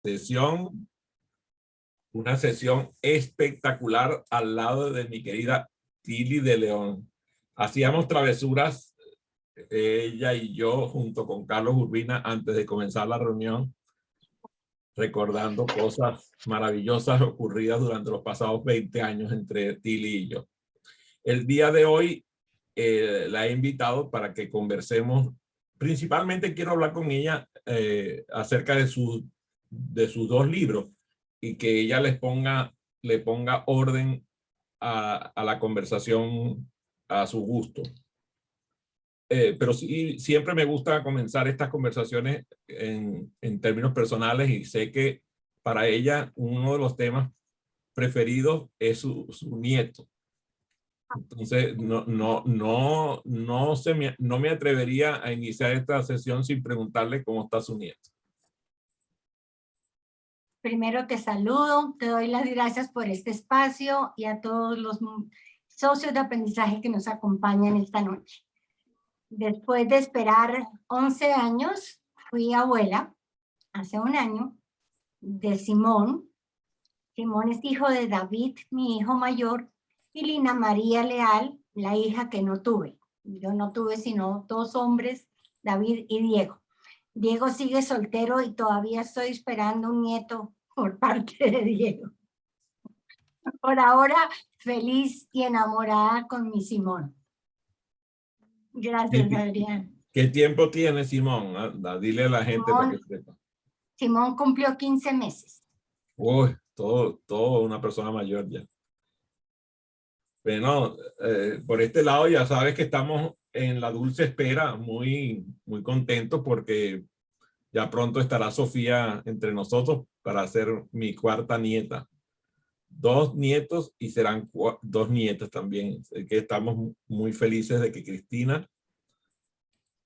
sesión, una sesión espectacular al lado de mi querida Tili de León. Hacíamos travesuras, ella y yo, junto con Carlos Urbina, antes de comenzar la reunión, recordando cosas maravillosas ocurridas durante los pasados 20 años entre Tili y yo. El día de hoy la he invitado para que conversemos. Principalmente quiero hablar con ella acerca de sus dos libros y que ella le ponga orden a la conversación a su gusto. Pero sí, siempre me gusta comenzar estas conversaciones en términos personales, y sé que para ella uno de los temas preferidos es su nieto. Entonces, no me atrevería a iniciar esta sesión sin preguntarle cómo está su nieto. Primero te saludo, te doy las gracias por este espacio y a todos los socios de aprendizaje que nos acompañan esta noche. Después de esperar 11 años, fui abuela, hace un año, de Simón. Simón es hijo de David, mi hijo mayor, y Lina María Leal, la hija que no tuve. Yo no tuve sino 2 hombres, David y Diego. Diego sigue soltero y todavía estoy esperando un nieto por parte de Diego. Por ahora, feliz y enamorada con mi Simón. Gracias, Adrián. ¿Qué tiempo tiene Simón? Anda, dile a la gente para que sepa. Simón cumplió 15 meses. Uy, todo una persona mayor ya. Bueno, por este lado ya sabes que estamos en la dulce espera, muy contentos porque ya pronto estará Sofía entre nosotros para ser mi cuarta nieta. 2 nietos y serán 2 nietas también. Así que estamos muy felices de que Cristina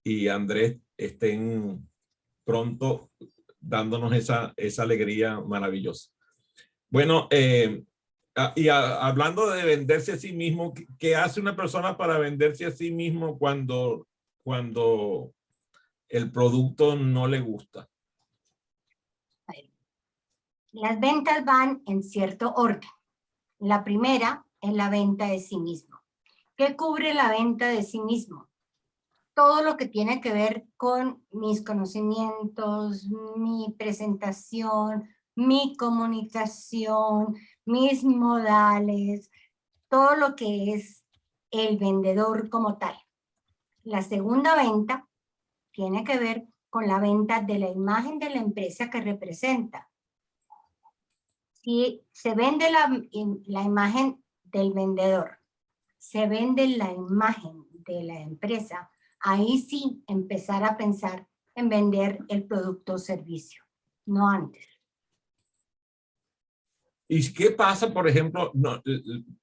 y Andrés estén pronto dándonos esa alegría maravillosa. Bueno, hablando de venderse a sí mismo, ¿qué hace una persona para venderse a sí mismo cuando el producto no le gusta? Las ventas van en cierto orden. La primera es la venta de sí mismo. ¿Qué cubre la venta de sí mismo? Todo lo que tiene que ver con mis conocimientos, mi presentación, mi comunicación, mis modales, todo lo que es el vendedor como tal. La segunda venta tiene que ver con la venta de la imagen de la empresa que representa. Si se vende la imagen del vendedor, se vende la imagen de la empresa, ahí sí empezar a pensar en vender el producto o servicio, no antes. ¿Y qué pasa, por ejemplo? No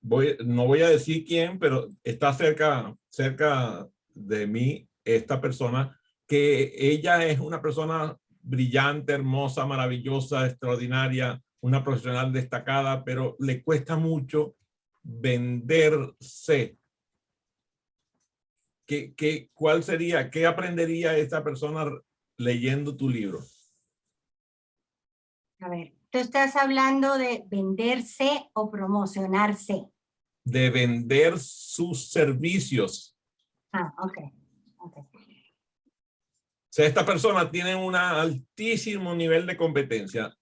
voy a decir quién, pero está cerca de mí esta persona, que ella es una persona brillante, hermosa, maravillosa, extraordinaria, una profesional destacada, pero le cuesta mucho venderse. ¿Cuál sería, qué aprendería esta persona leyendo tu libro? A ver, tú estás hablando de venderse o promocionarse. De vender sus servicios. Ah, ok. O sea, esta persona tiene un altísimo nivel de competencia.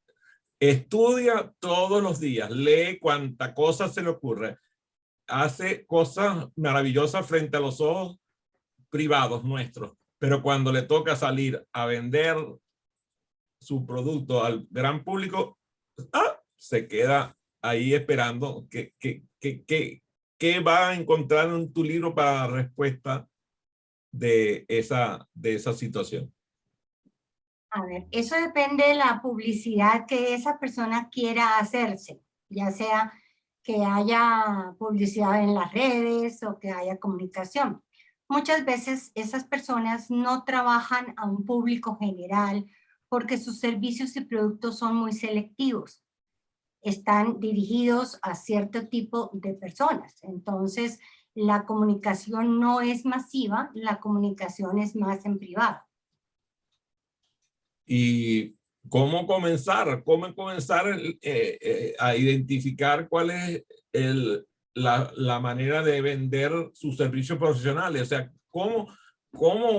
Estudia todos los días, lee cuanta cosa se le ocurre, hace cosas maravillosas frente a los ojos privados nuestros, pero cuando le toca salir a vender su producto al gran público, se queda ahí esperando qué va a encontrar en tu libro para respuesta de esa situación. A ver, eso depende de la publicidad que esa persona quiera hacerse, ya sea que haya publicidad en las redes o que haya comunicación. Muchas veces esas personas no trabajan a un público general porque sus servicios y productos son muy selectivos. Están dirigidos a cierto tipo de personas. Entonces, la comunicación no es masiva, la comunicación es más en privado. Y ¿Cómo comenzar? ¿Cómo comenzar a identificar cuál es la manera de vender sus servicios profesionales? O sea, ¿cómo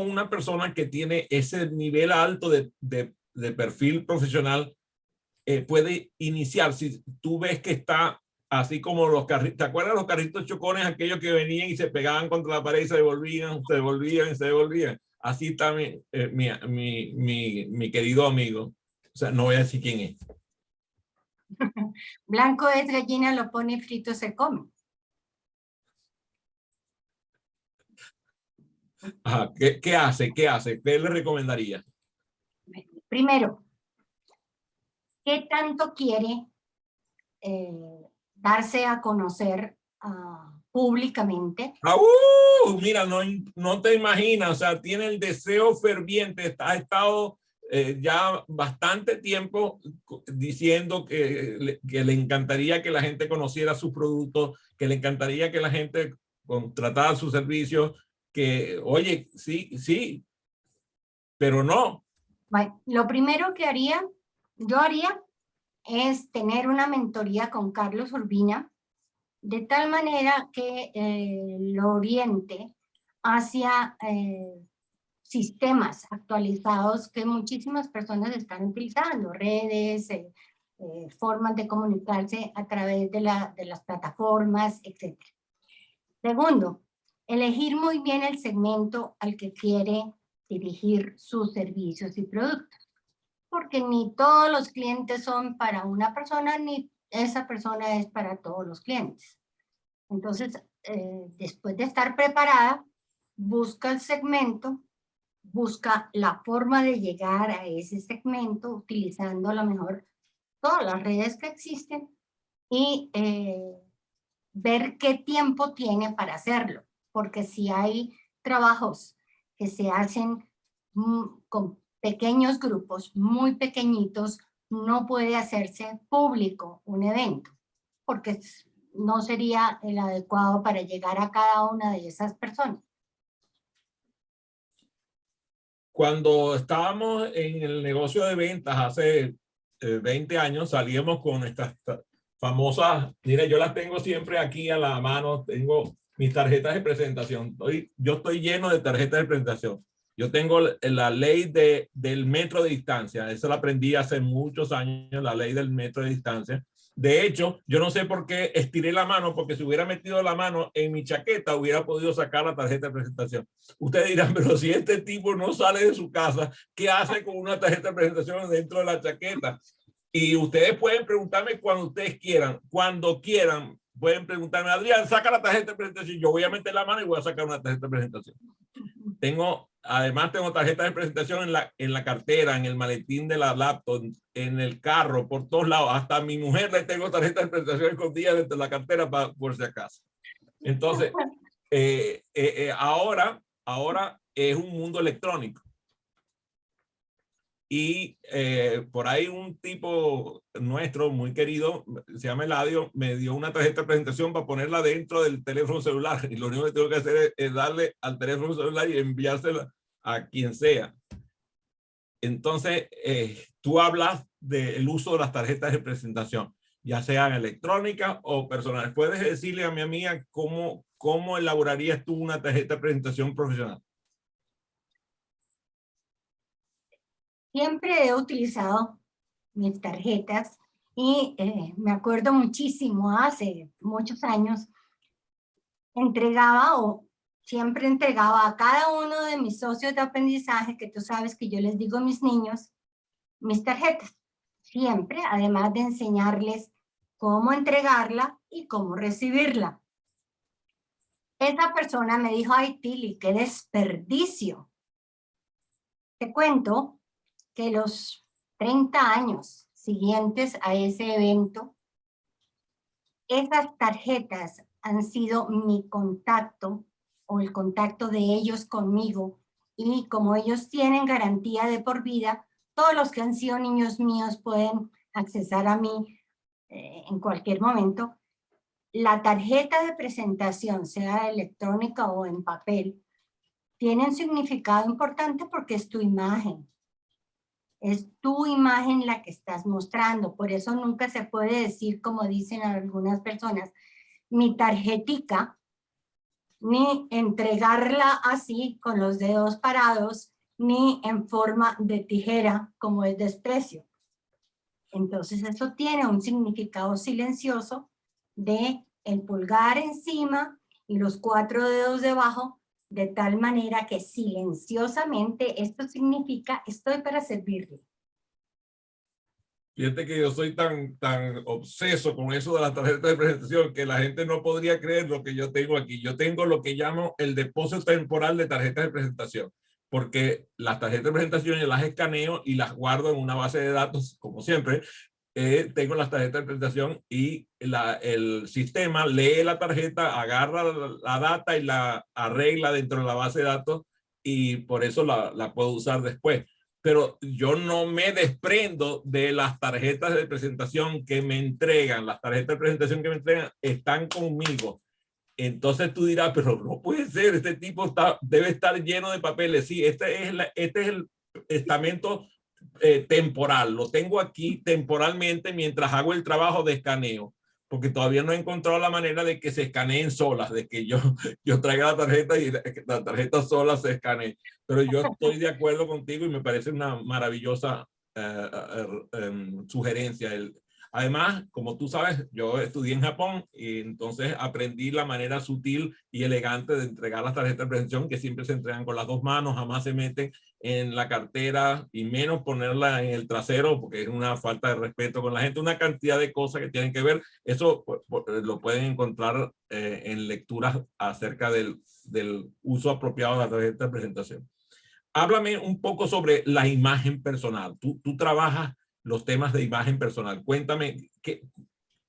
una persona que tiene ese nivel alto de perfil profesional puede iniciar? Si tú ves que está así como los carritos, ¿te acuerdas los carritos chocones, aquellos que venían y se pegaban contra la pared y se devolvían, se devolvían y se devolvían? Así también mi querido amigo. O sea, no voy a decir quién es. Blanco es gallina, lo pone frito, se come. Ajá. ¿Qué hace? ¿Qué hace? ¿Qué le recomendaría? Primero, ¿qué tanto quiere darse a conocer públicamente? Mira, no te imaginas, o sea, tiene el deseo ferviente, ha estado ya bastante tiempo diciendo que le encantaría que la gente conociera sus productos, que le encantaría que la gente contratara sus servicios, que, oye, sí, sí, pero no. Bueno, lo primero que yo haría es tener una mentoría con Carlos Urbina, de tal manera que lo oriente hacia sistemas actualizados que muchísimas personas están utilizando, redes, formas de comunicarse a través de las plataformas, etc. Segundo, elegir muy bien el segmento al que quiere dirigir sus servicios y productos, porque ni todos los clientes son para una persona, ni esa persona es para todos los clientes. Entonces, después de estar preparada, busca el segmento, busca la forma de llegar a ese segmento utilizando a lo mejor todas las redes que existen y ver qué tiempo tiene para hacerlo. Porque si hay trabajos que se hacen con pequeños grupos, muy pequeñitos, no puede hacerse público un evento, porque no sería el adecuado para llegar a cada una de esas personas. Cuando estábamos en el negocio de ventas hace 20 años, salíamos con estas famosas, mire, yo las tengo siempre aquí a la mano, tengo mis tarjetas de presentación. Yo estoy lleno de tarjetas de presentación. Yo tengo la ley del metro de distancia, eso la aprendí hace muchos años, la ley del metro de distancia. De hecho, yo no sé por qué estiré la mano, porque si hubiera metido la mano en mi chaqueta, hubiera podido sacar la tarjeta de presentación. Ustedes dirán, pero si este tipo no sale de su casa, ¿qué hace con una tarjeta de presentación dentro de la chaqueta? Y ustedes pueden preguntarme cuando ustedes quieran, cuando quieran, pueden preguntarme, Adrián, saca la tarjeta de presentación. Yo voy a meter la mano y voy a sacar una tarjeta de presentación. Además tengo tarjetas de presentación en la cartera, en el maletín de la laptop, en el carro, por todos lados. Hasta a mi mujer le tengo tarjetas de presentación escondidas dentro de la cartera por si acaso. Entonces, ahora es un mundo electrónico. Y por ahí un tipo nuestro muy querido, se llama Eladio, me dio una tarjeta de presentación para ponerla dentro del teléfono celular. Y lo único que tengo que hacer es darle al teléfono celular y enviársela a quien sea. Entonces, tú hablas del uso de las tarjetas de presentación, ya sean electrónicas o personales. ¿Puedes decirle a mi amiga cómo elaborarías tú una tarjeta de presentación profesional? Siempre he utilizado mis tarjetas y me acuerdo muchísimo, hace muchos años, siempre entregaba a cada uno de mis socios de aprendizaje, que tú sabes que yo les digo a mis niños, mis tarjetas. Siempre, además de enseñarles cómo entregarla y cómo recibirla. Esa persona me dijo, ay, Tili, qué desperdicio. Te cuento que los 30 años siguientes a ese evento, esas tarjetas han sido mi contacto o el contacto de ellos conmigo, y como ellos tienen garantía de por vida, todos los que han sido niños míos pueden accesar a mí en cualquier momento. La tarjeta de presentación, sea electrónica o en papel, tiene un significado importante porque es tu imagen. Es tu imagen la que estás mostrando. Por eso nunca se puede decir, como dicen algunas personas, mi tarjetica, ni entregarla así con los dedos parados, ni en forma de tijera, como es desprecio. Entonces eso tiene un significado silencioso de el pulgar encima y los 4 dedos debajo, de tal manera que silenciosamente esto significa estoy para servirle. Fíjate que yo soy tan obseso con eso de las tarjetas de presentación que la gente no podría creer lo que yo tengo aquí. Yo tengo lo que llamo el depósito temporal de tarjetas de presentación, porque las tarjetas de presentación yo las escaneo y las guardo en una base de datos, como siempre. Tengo las tarjetas de presentación y el sistema lee la tarjeta, agarra la data y la arregla dentro de la base de datos, y por eso la puedo usar después. Pero yo no me desprendo de las tarjetas de presentación que me entregan. Las tarjetas de presentación que me entregan están conmigo. Entonces tú dirás, pero no puede ser, este tipo debe estar lleno de papeles. Sí, este es el estamento temporal. Lo tengo aquí temporalmente mientras hago el trabajo de escaneo, porque todavía no he encontrado la manera de que se escaneen solas, de que yo traiga la tarjeta y la tarjeta sola se escanee. Pero yo estoy de acuerdo contigo y me parece una maravillosa sugerencia. Además, como tú sabes, yo estudié en Japón y entonces aprendí la manera sutil y elegante de entregar las tarjetas de presentación, que siempre se entregan con las dos manos, jamás se meten en la cartera y menos ponerla en el trasero, porque es una falta de respeto con la gente. Una cantidad de cosas que tienen que ver. Eso lo pueden encontrar en lecturas acerca del uso apropiado de la tarjeta de presentación. Háblame un poco sobre la imagen personal. Tú trabajas los temas de imagen personal. Cuéntame,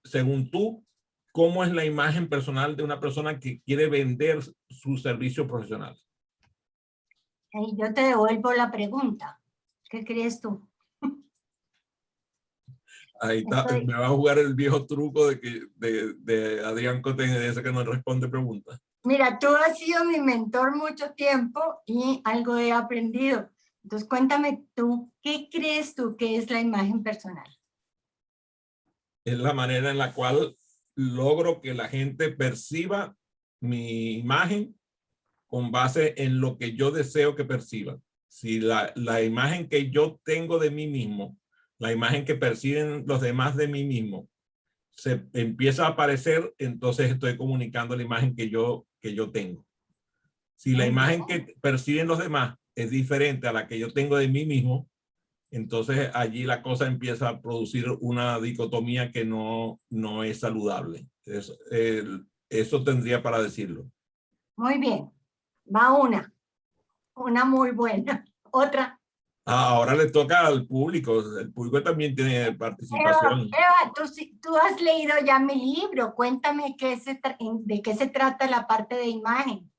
según tú, ¿cómo es la imagen personal de una persona que quiere vender su servicio profesional? Y yo te devuelvo la pregunta. ¿Qué crees tú? Ahí está, me va a jugar el viejo truco de Adrián Coten, de ese que no responde preguntas. Mira, tú has sido mi mentor mucho tiempo y algo he aprendido. Entonces, cuéntame tú, ¿qué crees tú que es la imagen personal? Es la manera en la cual logro que la gente perciba mi imagen con base en lo que yo deseo que perciban. Si la imagen que yo tengo de mí mismo, la imagen que perciben los demás de mí mismo, se empieza a aparecer, entonces estoy comunicando la imagen que yo tengo. Si la imagen que perciben los demás es diferente a la que yo tengo de mí mismo, entonces allí la cosa empieza a producir una dicotomía que no es saludable. Eso tendría para decirlo. Muy bien, va una muy buena. Otra. Ahora le toca al público. El público también tiene participación. Eva, tú has leído ya mi libro. Cuéntame de qué se trata la parte de imagen.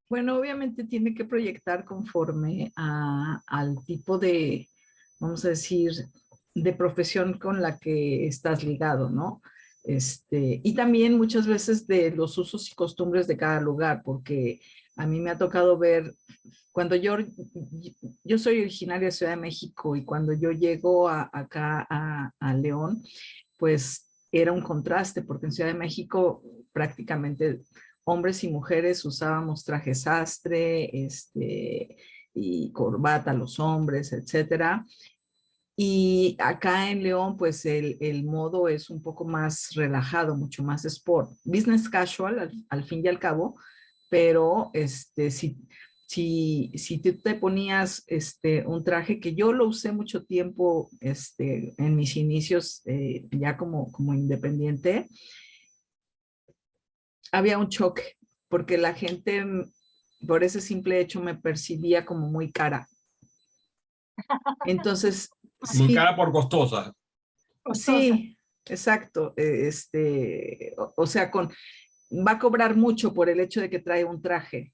Bueno, obviamente tiene que proyectar conforme al tipo de, vamos a decir, de profesión con la que estás ligado, ¿no? Y también muchas veces de los usos y costumbres de cada lugar, porque a mí me ha tocado ver, cuando yo soy originaria de Ciudad de México y cuando yo llego acá a León, pues era un contraste, porque en Ciudad de México prácticamente hombres y mujeres usábamos traje sastre, y corbata los hombres, etcétera. Y acá en León, pues el modo es un poco más relajado, mucho más sport, business casual al fin y al cabo, pero si tú te ponías un traje que yo lo usé mucho tiempo en mis inicios ya como independiente, había un choque porque la gente por ese simple hecho me percibía como muy cara. Entonces, Muy sí, cara por costosa. sí, exacto. O sea, va a cobrar mucho por el hecho de que trae un traje.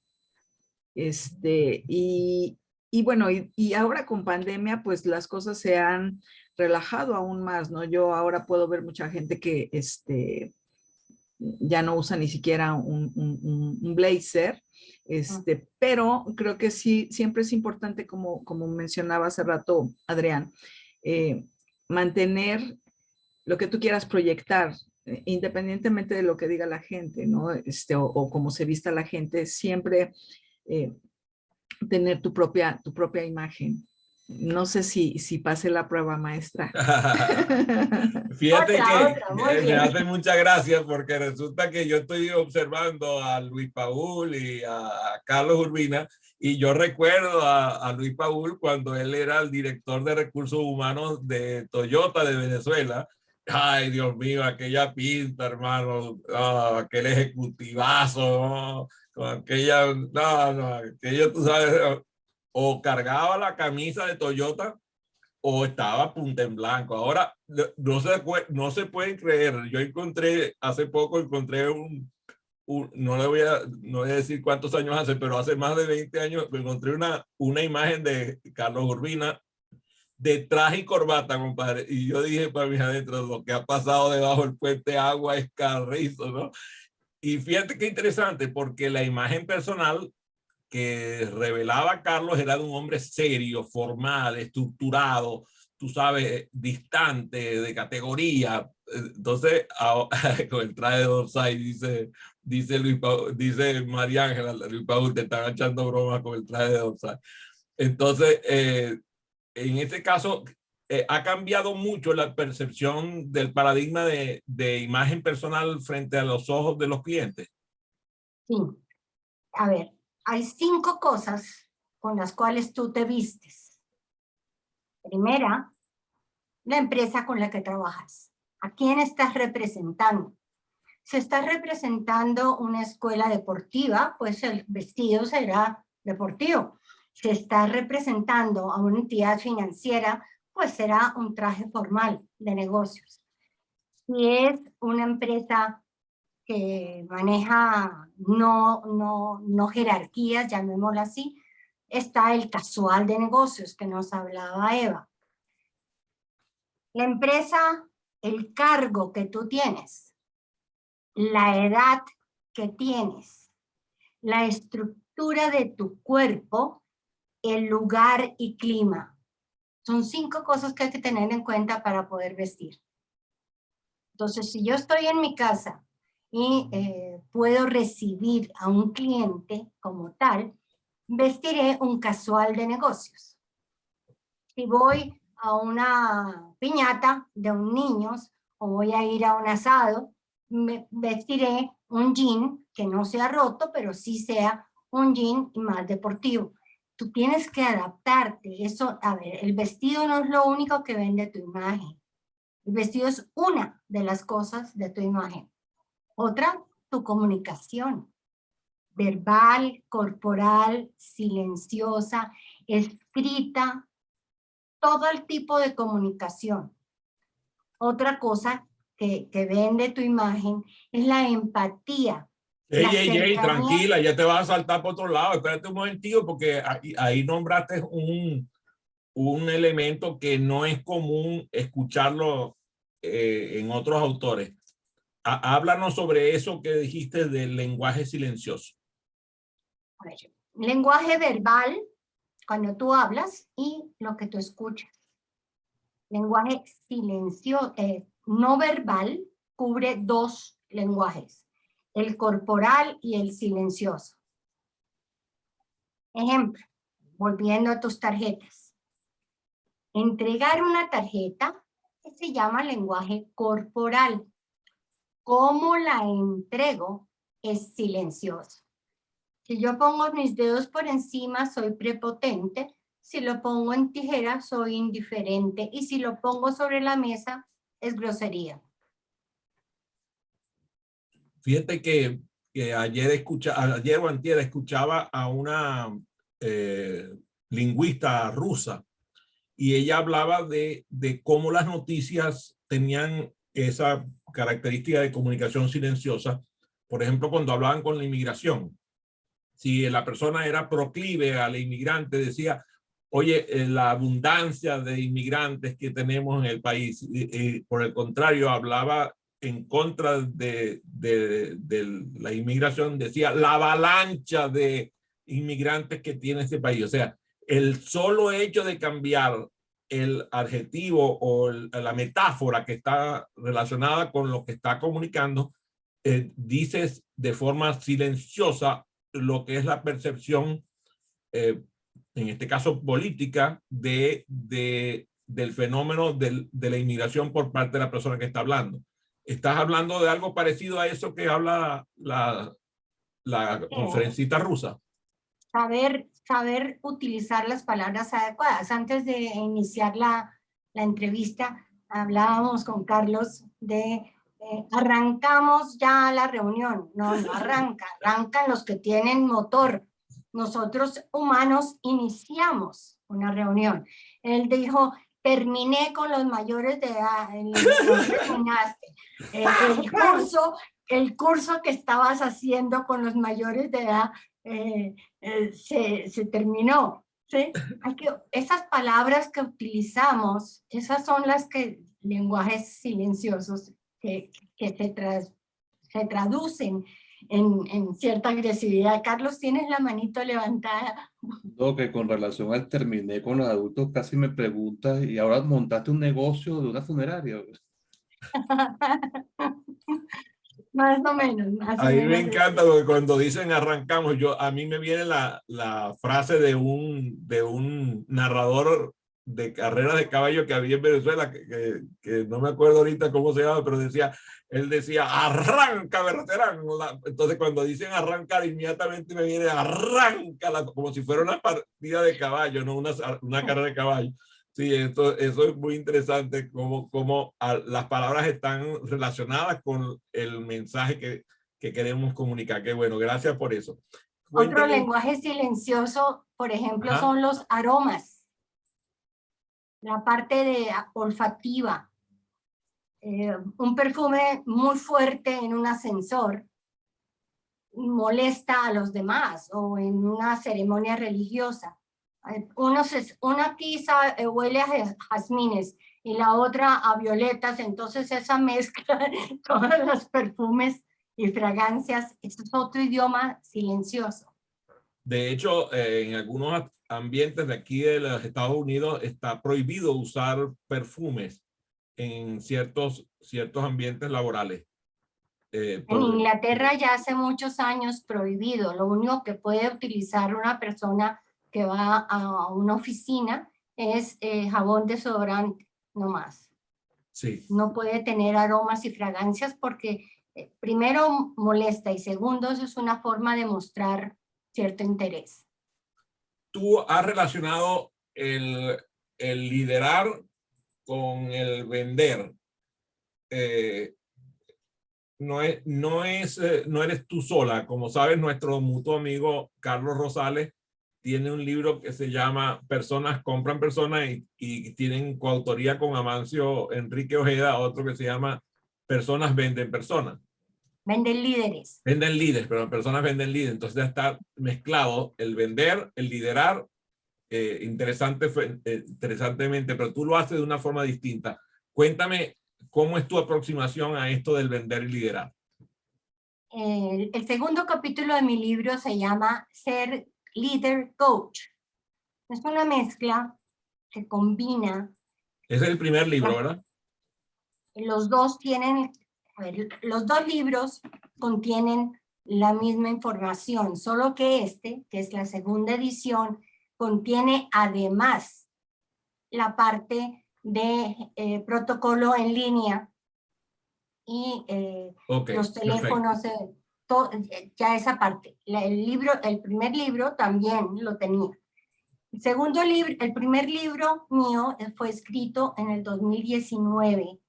Y bueno, y ahora con pandemia, pues las cosas se han relajado aún más, ¿no? Yo ahora puedo ver mucha gente que, ya no usa ni siquiera un blazer, pero creo que sí, siempre es importante, como mencionaba hace rato Adrián, mantener lo que tú quieras proyectar, independientemente de lo que diga la gente, ¿no? O cómo se vista la gente, siempre tener tu propia imagen. No sé si pasé la prueba, maestra. Fíjate que muy me bien. hace mucha gracia porque resulta que yo estoy observando a Luis Paul y a Carlos Urbina, y yo recuerdo a Luis Paul cuando él era el director de recursos humanos de Toyota de Venezuela. Ay, Dios mío, aquella pinta, hermano, aquel ejecutivazo, ¿no? Con aquella, aquello, tú sabes, o cargaba la camisa de Toyota o estaba punta en blanco. Ahora, no se pueden creer. Yo hace poco encontré no voy a decir cuántos años hace, pero hace más de 20 años encontré una imagen de Carlos Urbina de traje y corbata, compadre. Y yo dije para mis adentros, lo que ha pasado debajo del puente Agua es carrizo, ¿no? Y fíjate qué interesante, porque la imagen personal que revelaba Carlos era de un hombre serio, formal, estructurado, tú sabes, distante, de categoría. Entonces, con el traje de Orsay, dice María Ángela, Luis Paul, te están echando bromas con el traje de Orsay. Entonces, en este caso, ha cambiado mucho la percepción del paradigma de imagen personal frente a los ojos de los clientes. Sí. A ver, hay 5 cosas con las cuales tú te vistes. Primera, la empresa con la que trabajas. ¿A quién estás representando? Si estás representando una escuela deportiva, pues el vestido será deportivo. Si estás representando a una entidad financiera, pues será un traje formal de negocios. Si es una empresa que maneja no jerarquías, llamémoslo así, está el casual de negocios que nos hablaba Eva. La empresa, el cargo que tú tienes, la edad que tienes, la estructura de tu cuerpo, el lugar y clima. Son 5 cosas que hay que tener en cuenta para poder vestir. Entonces, si yo estoy en mi casa y puedo recibir a un cliente como tal, vestiré un casual de negocios. Si voy a una piñata de un niño o voy a ir a un asado, me vestiré un jean que no sea roto, pero sí sea un jean más deportivo. Tú tienes que adaptarte. Eso, a ver, el vestido no es lo único que vende tu imagen. El vestido es una de las cosas de tu imagen. Otra, tu comunicación. Verbal, corporal, silenciosa, escrita, todo el tipo de comunicación. Otra cosa que vende tu imagen es la empatía. Ey, tranquila, ya te vas a saltar por otro lado. Espérate un momentito, porque ahí nombraste un elemento que no es común escucharlo en otros autores. Háblanos sobre eso que dijiste del lenguaje silencioso. A ver, lenguaje verbal, cuando tú hablas, y lo que tú escuchas. Lenguaje silencioso, no verbal, cubre 2 lenguajes, el corporal y el silencioso. Ejemplo, volviendo a tus tarjetas. Entregar una tarjeta se llama lenguaje corporal. Cómo la entrego es silencioso. Si yo pongo mis dedos por encima, soy prepotente. Si lo pongo en tijera, soy indiferente. Y si lo pongo sobre la mesa, es grosería. Fíjate que ayer o antier escuchaba a una lingüista rusa, y ella hablaba de cómo las noticias tenían esa característica de comunicación silenciosa. Por ejemplo, cuando hablaban con la inmigración, si la persona era proclive a la inmigrante, decía, oye, la abundancia de inmigrantes que tenemos en el país. Por el contrario, hablaba en contra de la inmigración, decía la avalancha de inmigrantes que tiene este país. O sea, el solo hecho de cambiar el adjetivo o la metáfora que está relacionada con lo que está comunicando, dices de forma silenciosa lo que es la percepción, en este caso política, del fenómeno de la inmigración por parte de la persona que está hablando. ¿Estás hablando de algo parecido a eso que habla la conferencista rusa? Saber utilizar las palabras adecuadas. Antes de iniciar la entrevista, hablábamos con Carlos de arrancamos ya la reunión. No arrancan los que tienen motor. Nosotros humanos iniciamos una reunión. Él dijo, terminé con los mayores de edad. No terminaste. El curso que estabas haciendo con los mayores de edad se terminó, ¿sí? Esas palabras que utilizamos, esas son las lenguajes silenciosos que se traducen en cierta agresividad. Carlos, ¿tienes la manito levantada? No, que con relación al terminé con los adultos, casi me preguntas, y ahora montaste un negocio de una funeraria. Más o menos. A mí me encanta porque cuando dicen arrancamos, a mí me viene la frase de un narrador de carreras de caballo que había en Venezuela, que no me acuerdo ahorita cómo se llama, pero él decía, arranca, Berterán. Entonces cuando dicen arrancar, inmediatamente me viene arranca, como si fuera una partida de caballo, no una carrera de caballo. Sí, eso es muy interesante, cómo las palabras están relacionadas con el mensaje que queremos comunicar. Qué bueno, gracias por eso. Otro lenguaje silencioso, por ejemplo, son los aromas. La parte olfativa. Un perfume muy fuerte en un ascensor molesta a los demás, o en una ceremonia religiosa. Una aquí huele a jazmines y la otra a violetas, entonces esa mezcla de todos los perfumes y fragancias, es otro idioma silencioso. De hecho, en algunos ambientes de aquí de los Estados Unidos está prohibido usar perfumes en ciertos ambientes laborales. En Inglaterra ya hace muchos años prohibido. Lo único que puede utilizar una persona que va a una oficina es jabón desodorante, no más. Sí. No puede tener aromas y fragancias porque primero molesta y segundo eso es una forma de mostrar cierto interés. Tú has relacionado el liderar con el vender. No eres tú sola. Como sabes, nuestro mutuo amigo Carlos Rosales tiene un libro que se llama Personas compran personas y tienen coautoría con Amancio Enrique Ojeda, otro que se llama Personas venden personas. Venden líderes. Venden líderes, pero personas venden líderes. Entonces ya está mezclado el vender, el liderar, interesantemente, pero tú lo haces de una forma distinta. Cuéntame, ¿cómo es tu aproximación a esto del vender y liderar? El segundo capítulo de mi libro se llama Ser Líder Coach. Es una mezcla que combina. Ese es el primer libro, ¿verdad? Los dos libros contienen la misma información, solo que que es la segunda edición, contiene además la parte de protocolo en línea y los teléfonos, ya esa parte. El primer libro también lo tenía. El primer libro mío fue escrito en el 2019,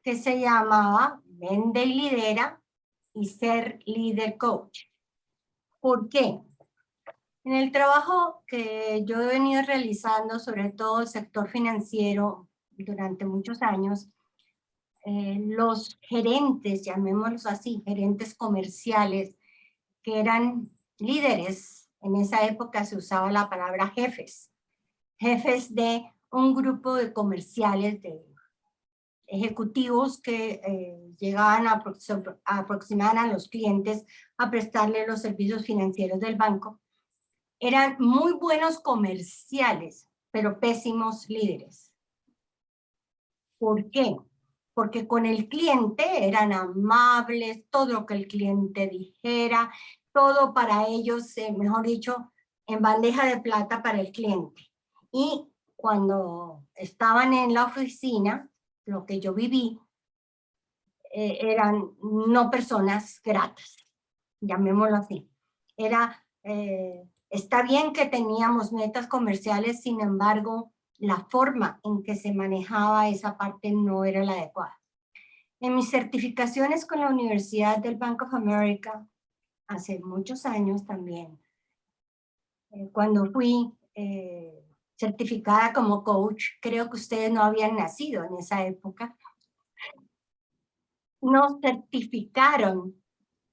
que se llamaba Vende y Lidera y Ser Líder Coach. ¿Por qué? En el trabajo que yo he venido realizando, sobre todo el sector financiero, durante muchos años, los gerentes, llamémoslos así, gerentes comerciales, que eran líderes, en esa época se usaba la palabra jefes de un grupo de comerciales de ejecutivos que llegaban a aproximar a los clientes a prestarle los servicios financieros del banco. Eran muy buenos comerciales, pero pésimos líderes. ¿Por qué? Porque con el cliente eran amables, todo lo que el cliente dijera, todo para ellos, mejor dicho, en bandeja de plata para el cliente. Y cuando estaban en la oficina, lo que yo viví, eran no personas gratas, llamémoslo así. Está bien que teníamos metas comerciales, sin embargo, la forma en que se manejaba esa parte no era la adecuada. En mis certificaciones con la Universidad del Bank of America, hace muchos años también, cuando fui certificada como coach, creo que ustedes no habían nacido en esa época, nos certificaron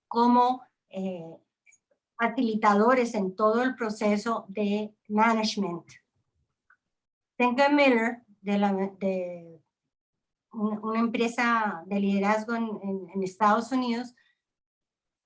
como facilitadores en todo el proceso de management. Singer Miller, de una empresa de liderazgo en Estados Unidos,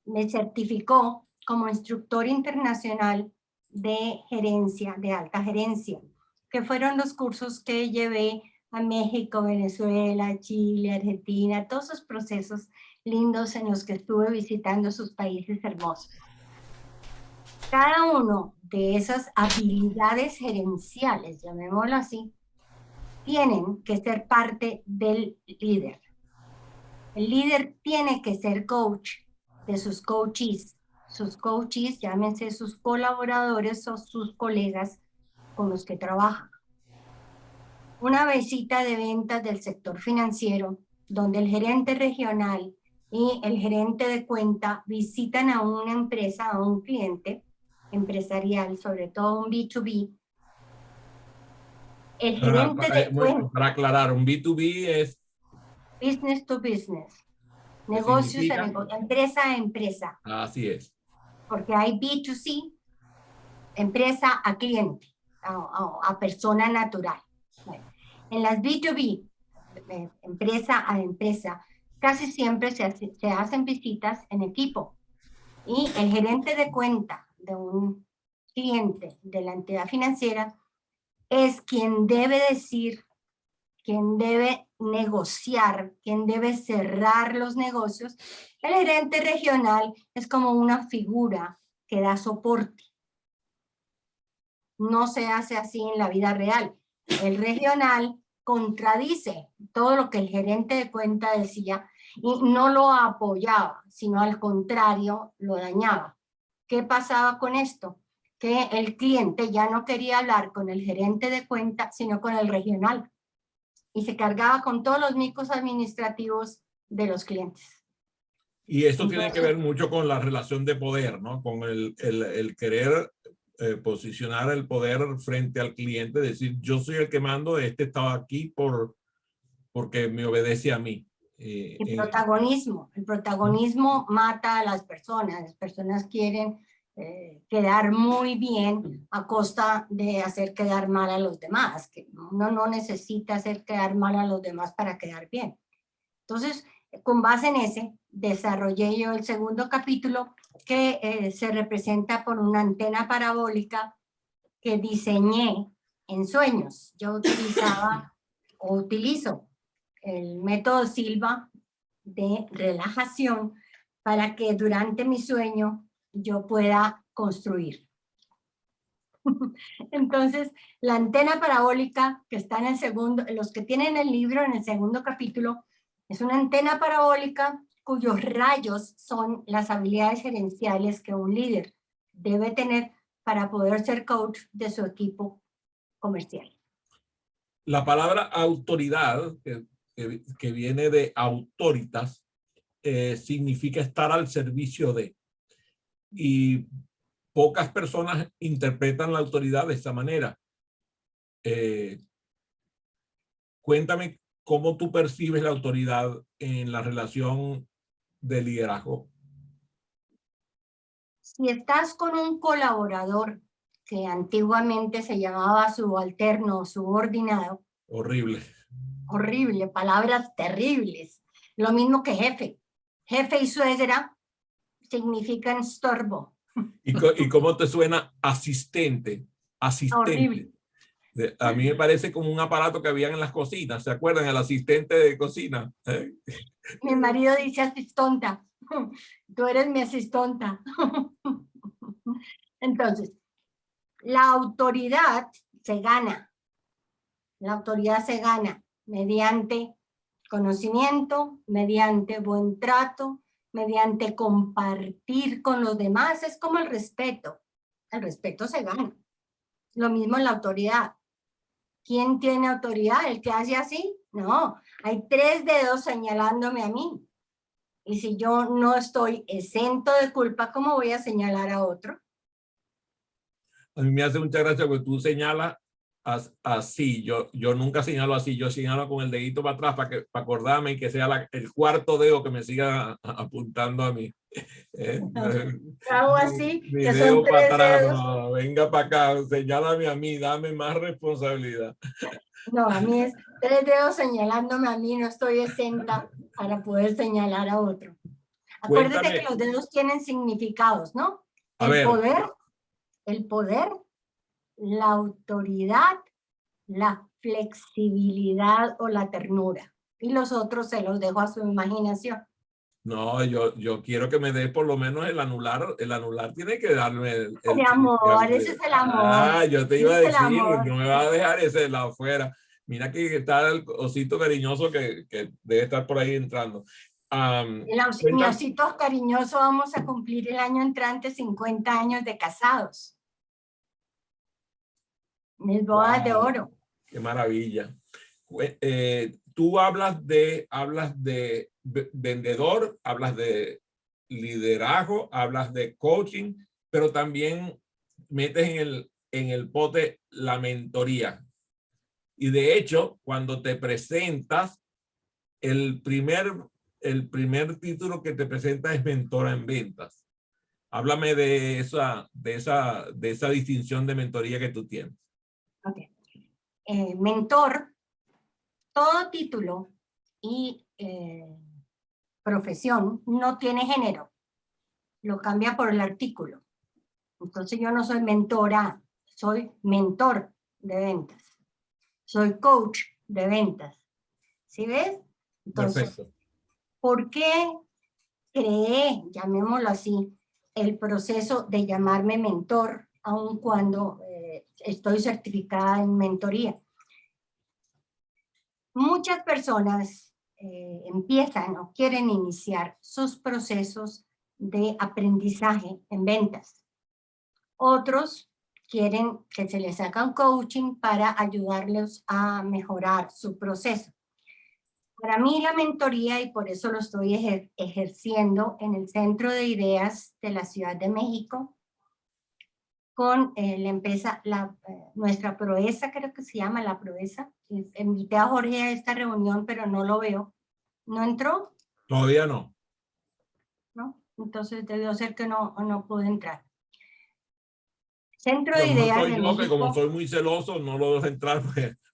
me certificó como instructor internacional de gerencia, de alta gerencia, que fueron los cursos que llevé a México, Venezuela, Chile, Argentina, todos esos procesos lindos en los que estuve visitando sus países hermosos. Cada uno de esas habilidades gerenciales, llamémoslo así, tienen que ser parte del líder. El líder tiene que ser coach de sus coaches. Sus coaches, llámense sus colaboradores o sus colegas con los que trabaja. Una visita de ventas del sector financiero, donde el gerente regional y el gerente de cuenta visitan a una empresa, a un cliente empresarial, sobre todo un B2B. El gerente de cuenta. Para aclarar, un B2B es... Business to business. Negocios a negocio, empresa a empresa. Así es. Porque hay B2C, empresa a cliente, a persona natural. Bueno, en las B2B, empresa a empresa, casi siempre se hacen visitas en equipo. Y el gerente de cuenta de un cliente de la entidad financiera es quien debe decir, quien debe negociar, quien debe cerrar los negocios. El gerente regional es como una figura que da soporte. No se hace así en la vida real. El regional contradice todo lo que el gerente de cuenta decía y no lo apoyaba, sino al contrario, lo dañaba. ¿Qué pasaba con esto? Que el cliente ya no quería hablar con el gerente de cuenta, sino con el regional. Y se cargaba con todos los micos administrativos de los clientes. Y esto tiene que ver mucho con la relación de poder, ¿no? Con el querer posicionar el poder frente al cliente, decir, yo soy el que mando, este estaba aquí porque me obedece a mí. El protagonismo mata a las personas quieren quedar muy bien a costa de hacer quedar mal a los demás, que uno no necesita hacer quedar mal a los demás para quedar bien. Entonces, con base en ese, desarrollé yo el segundo capítulo que se representa por una antena parabólica que diseñé en sueños. Yo utilizo el método Silva de relajación para que durante mi sueño yo pueda construir. Entonces, la antena parabólica que está en el segundo, los que tienen el libro en el segundo capítulo, es una antena parabólica cuyos rayos son las habilidades gerenciales que un líder debe tener para poder ser coach de su equipo comercial. La palabra autoridad, que viene de autoritas, significa estar al servicio de. Y pocas personas interpretan la autoridad de esta manera. Cuéntame cómo tú percibes la autoridad en la relación de liderazgo. Si estás con un colaborador que antiguamente se llamaba subalterno o subordinado. Horrible. horrible, palabras terribles. Lo mismo que jefe. Jefe y suegra significan estorbo. ¿Y cómo te suena asistente? Asistente. Horrible. A mí me parece como un aparato que habían en las cocinas. ¿Se acuerdan? El asistente de cocina. Mi marido dice asistonta. Tú eres mi asistonta. Entonces, la autoridad se gana. La autoridad se gana mediante conocimiento, mediante buen trato, mediante compartir con los demás. Es como el respeto. El respeto se gana. Lo mismo en la autoridad. ¿Quién tiene autoridad? ¿El que hace así? No, hay 3 dedos señalándome a mí. Y si yo no estoy exento de culpa, ¿cómo voy a señalar a otro? A mí me hace mucha gracia porque tú señalas así. Yo nunca señalo así. Yo señalo con el dedito para atrás para acordarme y que sea el cuarto dedo que me siga apuntando a mí. Hago así, Mi que dedo son para 3 atrás, dedos. no, venga para acá, señálame a mí, dame más responsabilidad. No, a mí es 3 dedos señalándome a mí, no estoy exenta para poder señalar a otro. Acuérdate Cuéntame, que los dedos tienen significados, ¿no? a El ver, poder, la autoridad, la flexibilidad o la ternura. Y los otros se los dejo a su imaginación. no, yo quiero que me dé por lo menos el anular tiene que darme Mi amor, ese es el amor. Ah, yo te iba a Ese es el decir, amor. no me va a dejar ese de lado afuera. Mira que está el osito cariñoso que debe estar por ahí entrando. Mi osito cariñoso, vamos a cumplir el año entrante 50 años de casados. Mis bodas de Wow, oro. qué maravilla. Tú hablas de vendedor, hablas de liderazgo, hablas de coaching, pero también metes en el pote la mentoría. Y de hecho, cuando te presentas, el primer título que te presenta es mentora en ventas. Háblame de esa distinción de mentoría que tú tienes. Okay. Mentor, todo título y profesión no tiene género, lo cambia por el artículo. Entonces yo no soy mentora, soy mentor de ventas, soy coach de ventas. ¿Sí ves? Entonces, Perfecto. ¿por qué creé, llamémoslo así, el proceso de llamarme mentor, aun cuando estoy certificada en mentoría? Muchas personas empiezan o quieren iniciar sus procesos de aprendizaje en ventas. Otros quieren que se les haga un coaching para ayudarles a mejorar su proceso. Para mí la mentoría, y por eso lo estoy ejerciendo en el Centro de Ideas de la Ciudad de México, con la empresa, nuestra Proesa, creo que se llama la Proesa. Invité a Jorge a esta reunión, pero no lo veo. ¿No entró? Todavía no. ¿No? Entonces debió ser que no pude entrar. Centro A lo de mejor Ideas soy de yo que como México. soy muy celoso, no lo dejo entrar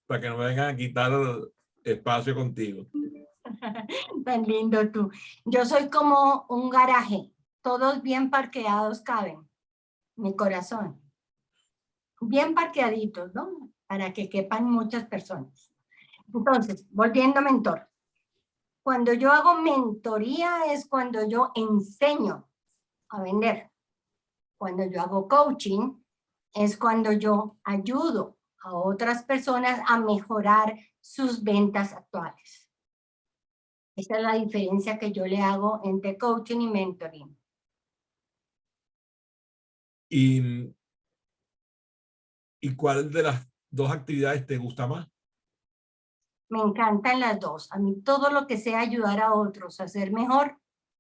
para que no me vengan a quitar espacio contigo. Tan lindo tú. Yo soy como un garaje. Todos bien parqueados caben. Mi corazón. Bien parqueaditos, ¿no? Para que quepan muchas personas. Entonces, volviendo a mentor. Cuando yo hago mentoría es cuando yo enseño a vender. Cuando yo hago coaching es cuando yo ayudo a otras personas a mejorar sus ventas actuales. Esa es la diferencia que yo le hago entre coaching y mentoring. ¿Y cuál de las dos actividades te gusta más? Me encantan las dos. A mí todo lo que sea ayudar a otros a ser mejor,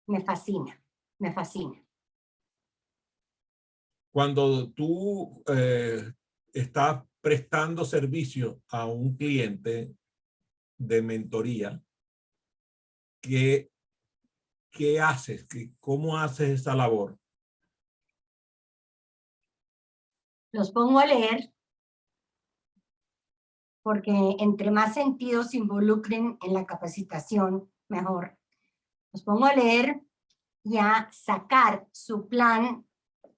me fascina, me fascina. Cuando tú estás prestando servicio a un cliente de mentoría, ¿qué haces? ¿Cómo haces esa labor? Los pongo a leer. porque entre más sentidos se involucren en la capacitación, mejor. Los pongo a leer y a sacar su plan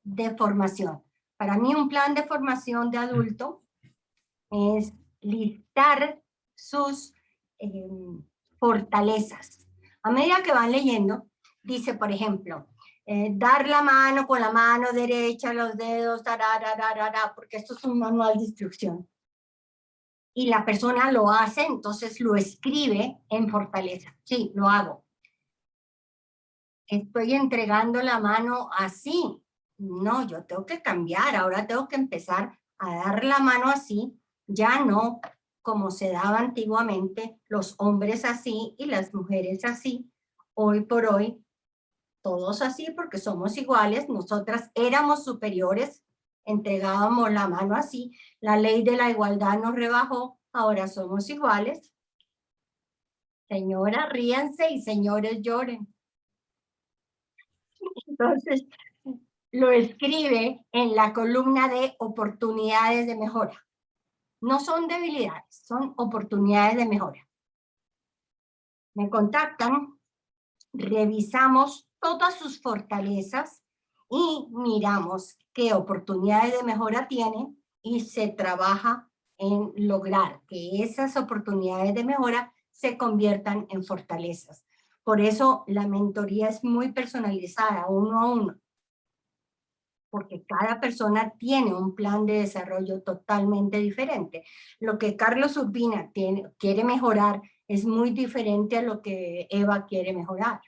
de formación. Para mí un plan de formación de adulto es listar sus fortalezas. A medida que van leyendo, dice, por ejemplo, dar la mano con la mano derecha, los dedos, porque esto es un manual de instrucción. Y la persona lo hace, entonces lo escribe en fortaleza. Sí, lo hago. Estoy entregando la mano así. No, yo tengo que cambiar. Ahora tengo que empezar a dar la mano así. Ya no como se daba antiguamente, los hombres así y las mujeres así. Hoy por hoy, todos así porque somos iguales. Nosotras éramos superiores, entregábamos la mano así. La ley de la igualdad nos rebajó. Ahora somos iguales. Señoras, ríanse y señores, lloren. Entonces, lo escribe en la columna de oportunidades de mejora. No son debilidades, son oportunidades de mejora. Me contactan, revisamos todas sus fortalezas y miramos qué oportunidades de mejora tiene y se trabaja en lograr que esas oportunidades de mejora se conviertan en fortalezas. Por eso la mentoría es muy personalizada, uno a uno, porque cada persona tiene un plan de desarrollo totalmente diferente. Lo que Carlos Urbina quiere mejorar es muy diferente a lo que Eva quiere mejorar.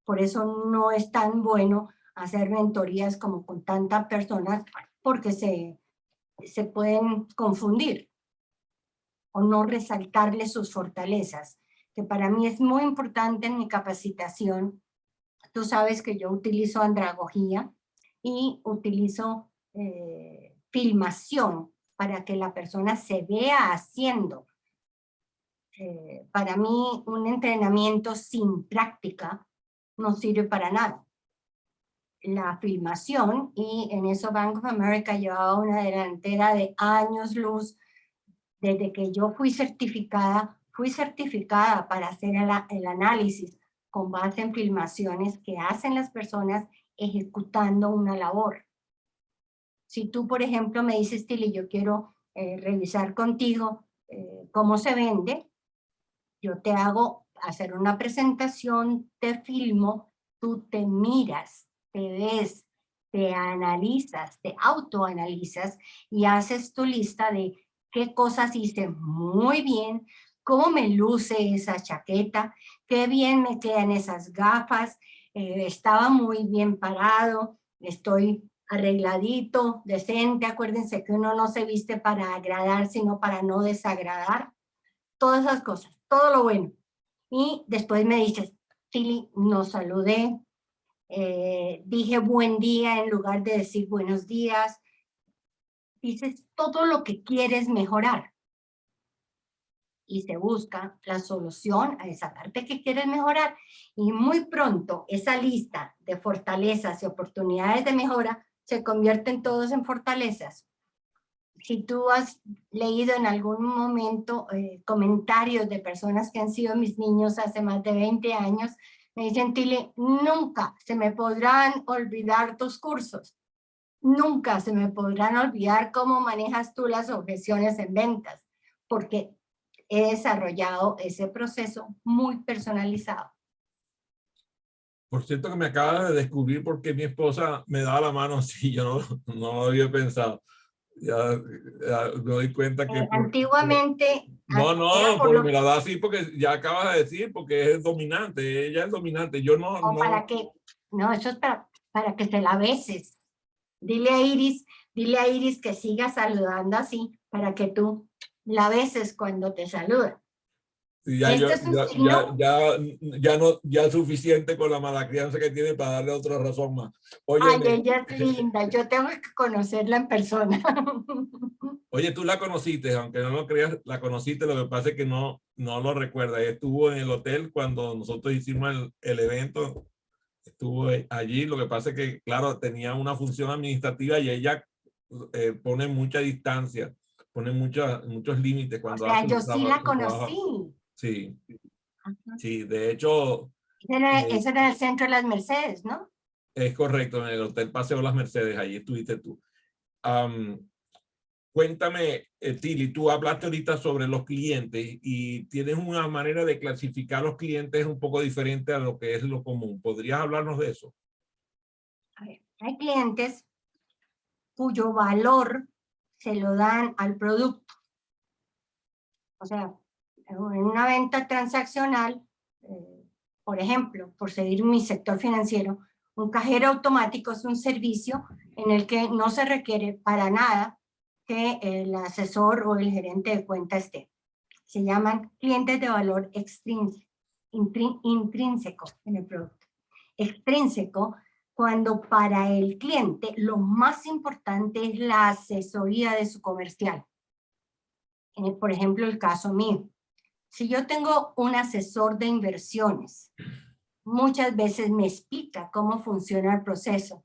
Por eso no es tan bueno hacer mentorías como con tantas personas, porque se pueden confundir o no resaltarle sus fortalezas, que para mí es muy importante en mi capacitación. Tú sabes que yo utilizo andragogía y utilizo filmación para que la persona se vea haciendo. Para mí un entrenamiento sin práctica no sirve para nada. La filmación, y en eso Bank of America llevaba una delantera de años luz. Desde que yo fui certificada para hacer el análisis con base en filmaciones que hacen las personas ejecutando una labor. Si tú, por ejemplo, me dices, Tilly, yo quiero revisar contigo cómo se vende, yo te hago hacer una presentación, te filmo, tú te miras, te ves, te analizas, te autoanalizas y haces tu lista de qué cosas hice muy bien, cómo me luce esa chaqueta, qué bien me quedan esas gafas, estaba muy bien parado, estoy arregladito, decente. Acuérdense que uno no se viste para agradar, sino para no desagradar. Todas esas cosas, todo lo bueno. Y después me dices, Tilly, no saludé, dije buen día en lugar de decir buenos días. Dices todo lo que quieres mejorar. Y se busca la solución a esa parte que quieres mejorar. Y muy pronto esa lista de fortalezas y oportunidades de mejora se convierten todos en fortalezas. Si tú has leído en algún momento comentarios de personas que han sido mis niños hace más de 20 años, me dicen, Tilly, nunca se me podrán olvidar tus cursos. Nunca se me podrán olvidar cómo manejas tú las objeciones en ventas, porque he desarrollado ese proceso muy personalizado. Por cierto que me acaba de descubrir por qué mi esposa me daba la mano así, yo no lo había pensado. Ya me doy cuenta que... Antiguamente... me la da así porque ya acabas de decir, porque es dominante, ella es dominante, yo no... ¿Para qué? No, eso es para que te la beses. Dile a Iris que siga saludando así, para que tú la beses cuando te saluda. Ya es suficiente con la mala crianza que tiene para darle otra razón más. Oye, ay, ella es linda, yo tengo que conocerla en persona. Oye, tú la conociste, aunque no lo creas, la conociste, lo que pasa es que no lo recuerdas. Ella estuvo en el hotel cuando nosotros hicimos el evento, estuvo allí, lo que pasa es que, claro, tenía una función administrativa y ella pone mucha distancia ponen muchos límites O cuando sea, hacen yo un sí la trabajo. conocí. Sí, Ajá. sí, de hecho, Ese era el centro de las Mercedes, ¿no? es correcto, en el Hotel Paseo Las Mercedes, allí estuviste tú. Cuéntame, Tili, tú hablaste ahorita sobre los clientes y tienes una manera de clasificar los clientes un poco diferente a lo que es lo común. ¿Podrías hablarnos de eso? A ver, hay clientes cuyo valor se lo dan al producto. O sea, en una venta transaccional, por ejemplo, por seguir mi sector financiero, un cajero automático es un servicio en el que no se requiere para nada que el asesor o el gerente de cuenta esté. Se llaman clientes de valor intrínseco en el producto. Extrínseco, cuando para el cliente lo más importante es la asesoría de su comercial. Por ejemplo, el caso mío. Si yo tengo un asesor de inversiones, muchas veces me explica cómo funciona el proceso,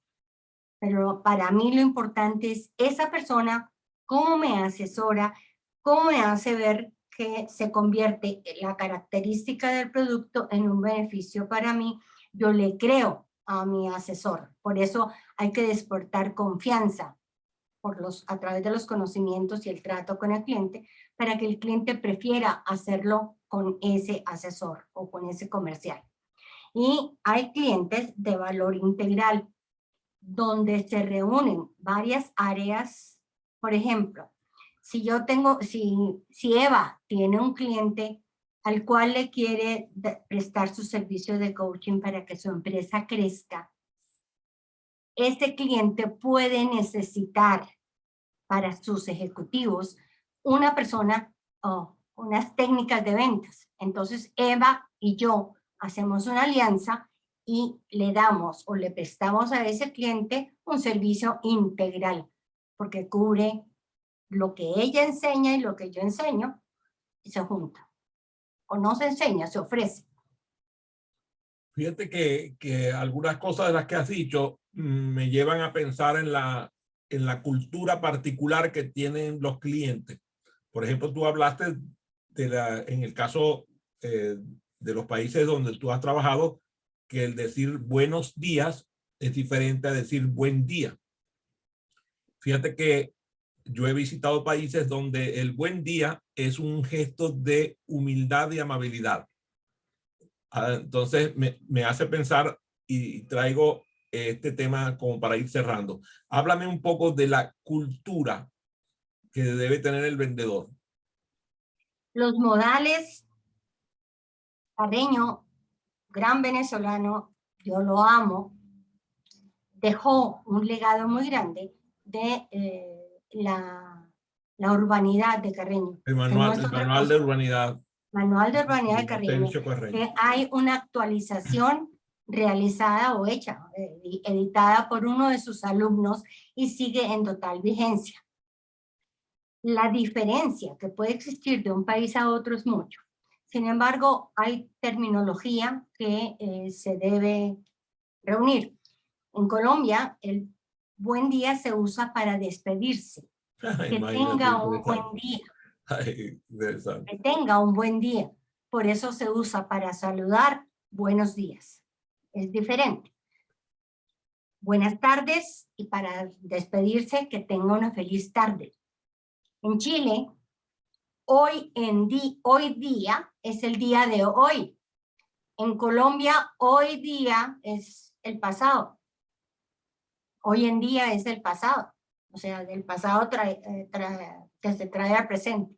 pero para mí lo importante es esa persona, cómo me asesora, cómo me hace ver que se convierte la característica del producto en un beneficio para mí. Yo le creo a mi asesor, por eso hay que despertar confianza a través de los conocimientos y el trato con el cliente, para que el cliente prefiera hacerlo con ese asesor o con ese comercial. Y hay clientes de valor integral, donde se reúnen varias áreas. Por ejemplo, si Eva tiene un cliente al cual le quiere prestar su servicio de coaching para que su empresa crezca, ese cliente puede necesitar para sus ejecutivos una persona o unas técnicas de ventas. Entonces Eva y yo hacemos una alianza y le damos o le prestamos a ese cliente un servicio integral, porque cubre lo que ella enseña y lo que yo enseño y se junta. O no se enseña, se ofrece. Fíjate que algunas cosas de las que has dicho me llevan a pensar en la cultura particular que tienen los clientes. Por ejemplo, tú hablaste en el caso de los países donde tú has trabajado, que el decir buenos días es diferente a decir buen día. Fíjate que yo he visitado países donde el buen día es un gesto de humildad y amabilidad. Entonces me hace pensar y traigo este tema como para ir cerrando. Háblame un poco de la cultura que debe tener el vendedor. Los modales, Carreño, gran venezolano, yo lo amo, dejó un legado muy grande de la urbanidad de Carreño. El Que no es otra manual cosa. de urbanidad. Manual de urbanidad de Carreño. Tencio Carreño. Que hay una actualización realizada o hecha, editada por uno de sus alumnos y sigue en total vigencia. La diferencia que puede existir de un país a otro es mucho. Sin embargo, hay terminología que se debe reunir. En Colombia, el buen día se usa para despedirse. Que tenga un buen día. Ay, Que tenga un buen día. Por eso se usa para saludar, buenos días. Es diferente. Buenas tardes, y para despedirse, que tenga una feliz tarde. En Chile, hoy día es el día de hoy. En Colombia, hoy día es el pasado. Hoy en día es el pasado. O sea, del pasado que se trae al presente.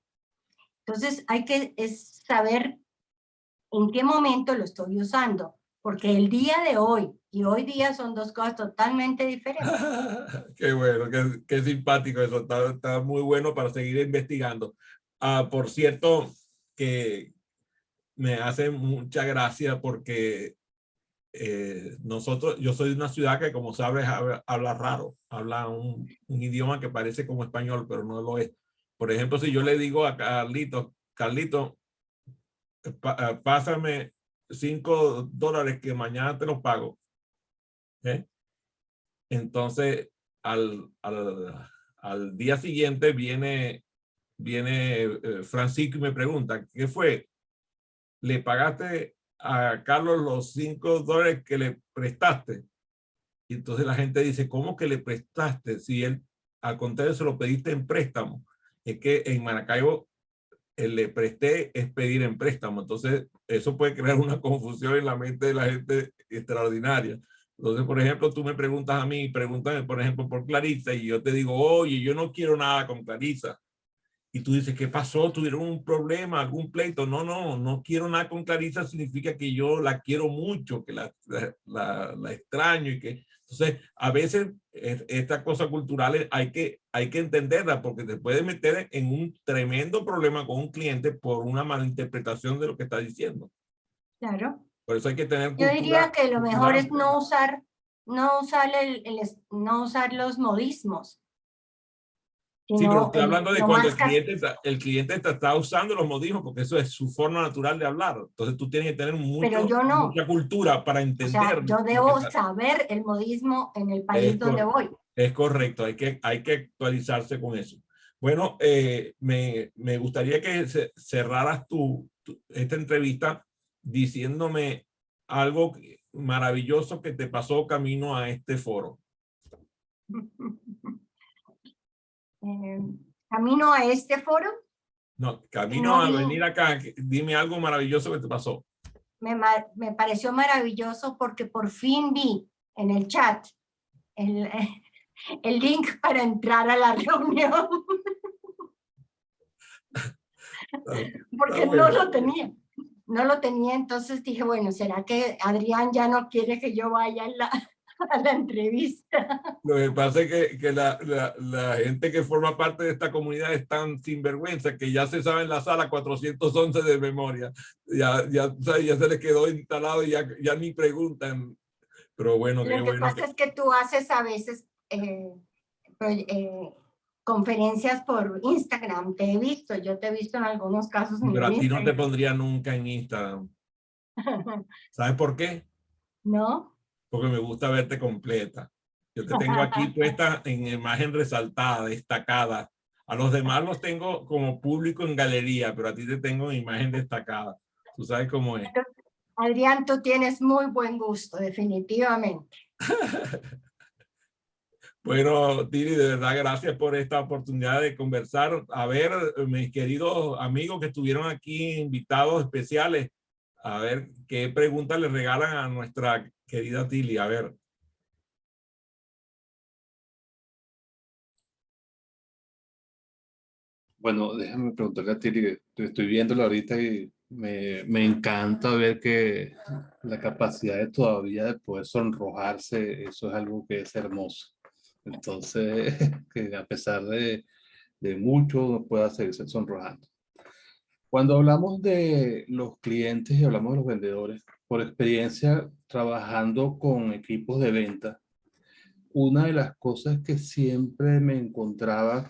Entonces hay que saber en qué momento lo estoy usando, porque el día de hoy y hoy día son dos cosas totalmente diferentes. Qué bueno, qué simpático eso, está muy bueno para seguir investigando. Por cierto, que me hace mucha gracia porque yo soy de una ciudad que, como sabes, habla raro, habla un idioma que parece como español, pero no lo es. Por ejemplo, si yo le digo a Carlito, pásame $5 que mañana te los pago. ¿Eh? Entonces, al día siguiente viene viene Francisco y me pregunta, ¿qué fue? ¿Le pagaste a Carlos los $5 que le prestaste? Y entonces la gente dice, ¿cómo que le prestaste? Si él, al contrario, se lo pediste en préstamo. Es que en Maracaibo el le presté es pedir en préstamo. Entonces, eso puede crear una confusión en la mente de la gente extraordinaria. Entonces, por ejemplo, tú me preguntas a mí, pregúntame, por ejemplo, por Clarisa, y yo te digo, oye, yo no quiero nada con Clarisa. Y tú dices, ¿qué pasó? ¿Tuvieron un problema, algún pleito? No, no, no quiero nada con Clarisa, significa que yo la quiero mucho, que la extraño y que... Entonces, a veces estas cosas culturales hay que entenderlas porque te puedes meter en un tremendo problema con un cliente por una malinterpretación de lo que está diciendo. Claro. Por eso hay que tener Yo diría que lo mejor es cultura. no usar los modismos. Sí, pero estoy hablando de cuando el cliente está usando los modismos, porque eso es su forma natural de hablar. Entonces tú tienes que tener pero yo no. mucha cultura para entender. O sea, yo debo saber el modismo en el país donde voy. Es correcto, hay que actualizarse con eso. Bueno, me gustaría que cerraras esta entrevista diciéndome algo maravilloso que te pasó camino a este foro. ¿Camino a este foro? No, camino a venir acá, dime algo maravilloso que te pasó. Me pareció maravilloso porque por fin vi en el chat el link para entrar a la reunión. Porque no lo tenía. No lo tenía, entonces dije, bueno, ¿será que Adrián ya no quiere que yo vaya a la entrevista? Lo que pasa es que la gente que forma parte de esta comunidad es tan sinvergüenza que ya se sabe en la sala 411 de memoria. Ya se les quedó instalado y ya ni preguntan. Pero bueno, lo que pasa es que tú haces a veces conferencias por Instagram, te he visto, yo te he visto en algunos casos. Pero a ti no te pondría nunca en Instagram. ¿Sabes por qué? ¿No? Porque me gusta verte completa. Yo te tengo aquí puesta en imagen resaltada, destacada. A los demás los tengo como público en galería, pero a ti te tengo en imagen destacada. Tú sabes cómo es. Adrián, tú tienes muy buen gusto, definitivamente. Bueno, Tiri, de verdad, gracias por esta oportunidad de conversar. A ver, mis queridos amigos que estuvieron aquí, invitados especiales, a ver qué preguntas le regalan a nuestra querida Tili. A ver. Bueno, déjame preguntarle a Tili, que estoy viéndolo ahorita y me encanta ver que la capacidad de todavía de poder sonrojarse, eso es algo que es hermoso. Entonces, que a pesar de mucho, uno pueda seguirse sonrojando. Cuando hablamos de los clientes y hablamos de los vendedores, por experiencia trabajando con equipos de venta, una de las cosas que siempre me encontraba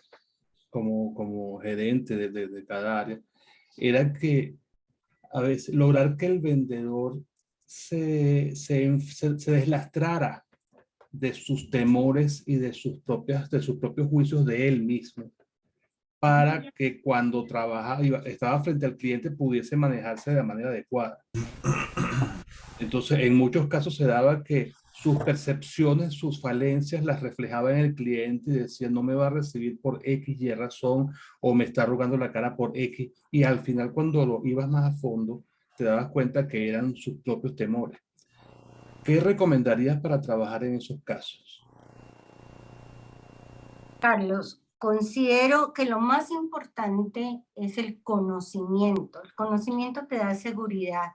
como gerente de cada área era que a veces lograr que el vendedor se deslastrara de sus temores y de sus propios juicios de él mismo, para que cuando estaba frente al cliente pudiese manejarse de la manera adecuada. Entonces, en muchos casos se daba que sus percepciones, sus falencias las reflejaba en el cliente y decía, no me va a recibir por X y razón, o me está arrugando la cara por X, y al final cuando lo ibas más a fondo, te dabas cuenta que eran sus propios temores. ¿Qué recomendarías para trabajar en esos casos? Carlos, considero que lo más importante es el conocimiento. El conocimiento te da seguridad.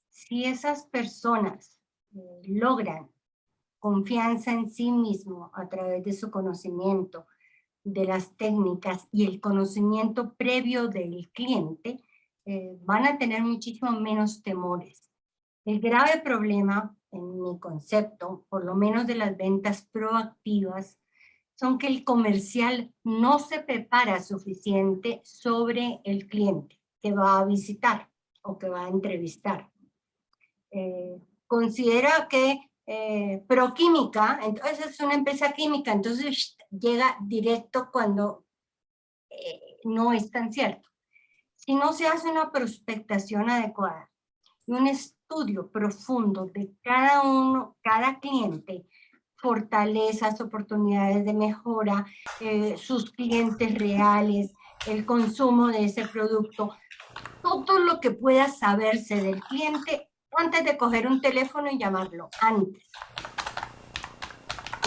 Si esas personas logran confianza en sí mismo a través de su conocimiento, de las técnicas y el conocimiento previo del cliente, van a tener muchísimo menos temores. El grave problema, en mi concepto, por lo menos de las ventas proactivas, son que el comercial no se prepara suficiente sobre el cliente que va a visitar o que va a entrevistar. Considera que Proquímica, entonces es una empresa química, entonces llega directo cuando no es tan cierto. Si no se hace una prospectación adecuada y un estudio profundo de cada cliente, fortalezas, oportunidades de mejora, sus clientes reales, el consumo de ese producto, todo lo que pueda saberse del cliente antes de coger un teléfono y llamarlo, antes.